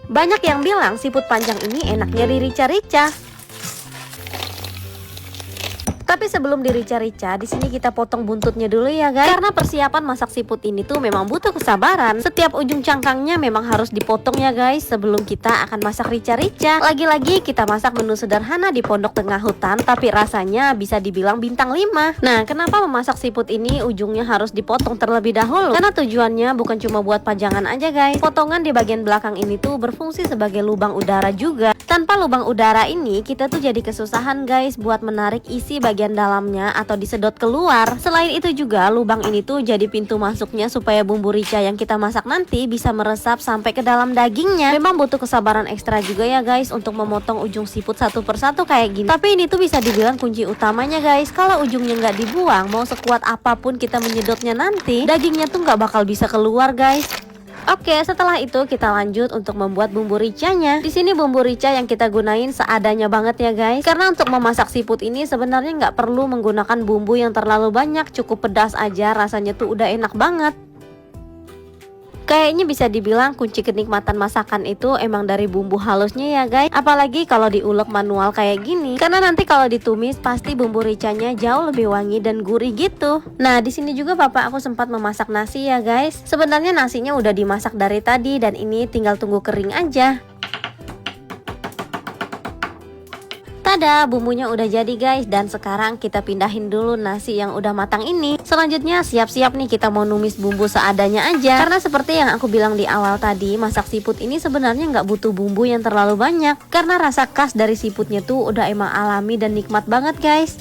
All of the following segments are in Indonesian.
Banyak yang bilang siput panjang ini enaknya dirica-rica. Tapi sebelum dirica-rica, di sini kita potong buntutnya dulu ya guys. Karena persiapan masak siput ini tuh memang butuh kesabaran. Setiap ujung cangkangnya memang harus dipotong ya guys, sebelum kita akan masak rica-rica. Lagi-lagi kita masak menu sederhana di pondok tengah hutan, tapi rasanya bisa dibilang bintang 5. Nah, kenapa memasak siput ini ujungnya harus dipotong terlebih dahulu? Karena tujuannya bukan cuma buat pajangan aja guys. Potongan di bagian belakang ini tuh berfungsi sebagai lubang udara juga. Tanpa lubang udara ini, kita tuh jadi kesusahan guys buat menarik isi bagian dalamnya atau disedot keluar. Selain itu juga lubang ini tuh jadi pintu masuknya supaya bumbu rica yang kita masak nanti bisa meresap sampai ke dalam dagingnya. Memang butuh kesabaran ekstra juga ya guys untuk memotong ujung siput satu persatu kayak gini. Tapi ini tuh bisa dibilang kunci utamanya guys. Kalau ujungnya nggak dibuang, mau sekuat apapun kita menyedotnya nanti, dagingnya tuh nggak bakal bisa keluar guys. Oke, setelah itu kita lanjut untuk membuat bumbu ricanya. Di sini bumbu rica yang kita gunain seadanya banget ya guys. Karena untuk memasak siput ini sebenarnya nggak perlu menggunakan bumbu yang terlalu banyak, cukup pedas aja, rasanya tuh udah enak banget. Kayaknya bisa dibilang kunci kenikmatan masakan itu emang dari bumbu halusnya ya guys. Apalagi kalau diulek manual kayak gini. Karena nanti kalau ditumis pasti bumbu ricanya jauh lebih wangi dan gurih gitu. Nah, di sini juga bapak aku sempat memasak nasi ya guys. Sebenarnya nasinya udah dimasak dari tadi dan ini tinggal tunggu kering aja. Tada, bumbunya udah jadi guys. Dan sekarang kita pindahin dulu nasi yang udah matang ini. Selanjutnya siap-siap nih kita mau numis bumbu seadanya aja. Karena seperti yang aku bilang di awal tadi, masak siput ini sebenarnya nggak butuh bumbu yang terlalu banyak. Karena rasa khas dari siputnya tuh udah emang alami dan nikmat banget guys.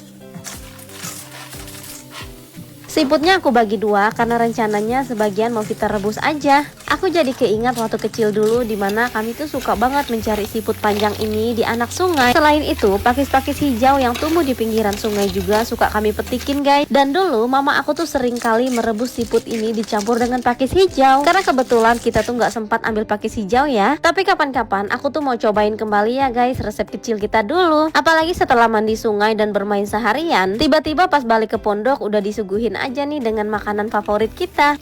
Siputnya aku bagi dua karena rencananya sebagian mau kita rebus aja. Aku jadi keingat waktu kecil dulu dimana kami tuh suka banget mencari siput panjang ini di anak sungai. Selain itu, pakis-pakis hijau yang tumbuh di pinggiran sungai juga suka kami petikin guys. Dan dulu mama aku tuh sering kali merebus siput ini dicampur dengan pakis hijau. Karena kebetulan kita tuh nggak sempat ambil pakis hijau ya. Tapi kapan-kapan aku tuh mau cobain kembali ya guys resep kecil kita dulu. Apalagi setelah mandi sungai dan bermain seharian, tiba-tiba pas balik ke pondok udah disuguhin aja nih dengan makanan favorit kita.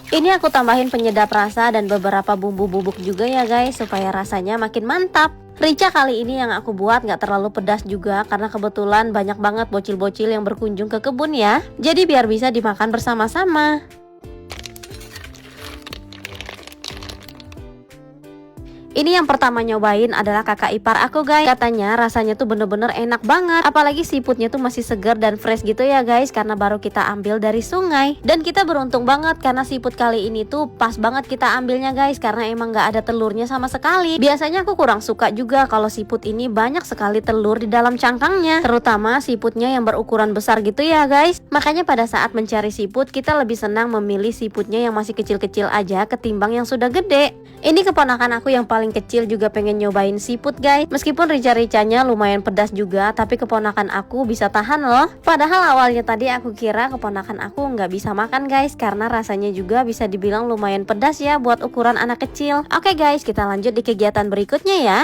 Ini aku tambahin penyedap rasa dan beberapa bumbu bubuk juga ya guys, supaya rasanya makin mantap. Rica kali ini yang aku buat nggak terlalu pedas juga, karena kebetulan banyak banget bocil-bocil yang berkunjung ke kebun ya. Jadi biar bisa dimakan bersama-sama. Ini yang pertama nyobain adalah kakak ipar aku guys. Katanya rasanya tuh bener-bener enak banget. Apalagi siputnya tuh masih segar dan fresh gitu ya guys, karena baru kita ambil dari sungai. Dan kita beruntung banget karena siput kali ini tuh pas banget kita ambilnya guys, karena emang gak ada telurnya sama sekali. Biasanya aku kurang suka juga kalau siput ini banyak sekali telur di dalam cangkangnya, terutama siputnya yang berukuran besar gitu ya guys. Makanya pada saat mencari siput, kita lebih senang memilih siputnya yang masih kecil-kecil aja ketimbang yang sudah gede. Ini keponakan aku yang paling kecil juga pengen nyobain siput guys. Meskipun rica-ricanya lumayan pedas juga, tapi keponakan aku bisa tahan loh. Padahal awalnya tadi aku kira keponakan aku nggak bisa makan guys, karena rasanya juga bisa dibilang lumayan pedas ya buat ukuran anak kecil. Oke guys, kita lanjut di kegiatan berikutnya ya.